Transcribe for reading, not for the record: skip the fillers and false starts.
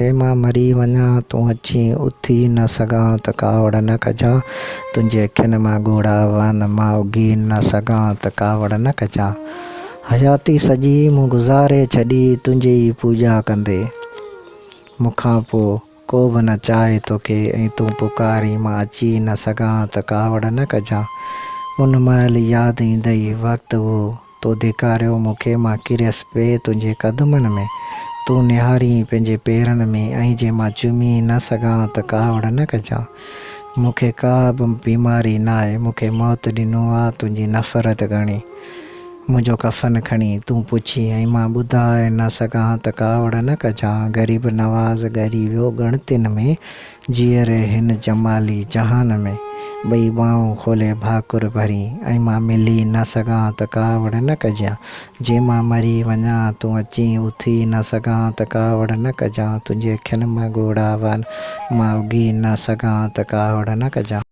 मूंखे मां मरी वञा तूं अची उथी न सघां त कावड़ न कजां तुंहिंजे अखियुनि मां ॻोढ़ा वन मां उगी न सघां त कावड़ न कजां हयाती सॼी मूं गुज़ारे छॾी तुंहिंजी पूॼा कंदे मूंखां पोइ को बि न चाहे तोखे ऐं तूं पुकारी मां अची न सघां त कावड़ न कजां उन महिल यादि ईंदई वक़्तु उहो तो धिकारियो मूंखे मां किरियसि पिए तुंहिंजे क़दमनि में तूं निहारी पंहिंजे पेरनि में ऐं जे मां चुमी न सघां त कावड़ न कजां मूंखे का बि बीमारी न आहे मूंखे मौत ॾिनो आहे तुंहिंजी नफ़रत घणी मुंहिंजो कफ़न खणी तूं पुछी ऐं मां ॿुधाए न सघां त कावड़ न कजां ग़रीब नवाज़ ॻरी वियो ॻणतियुनि में जीअर हिन जमाली जहान में ॿई ॿाहूं खोले भाकुर भरी ऐं मां मिली न सघां त कावड़ न कजां जे मां मरी वञा तूं अची उथी न सघां त कावड़ न कजां तुंहिंजे अखियुनि मां ॻोढ़ा वन मां उगी न सघां त कावड़ न कजां।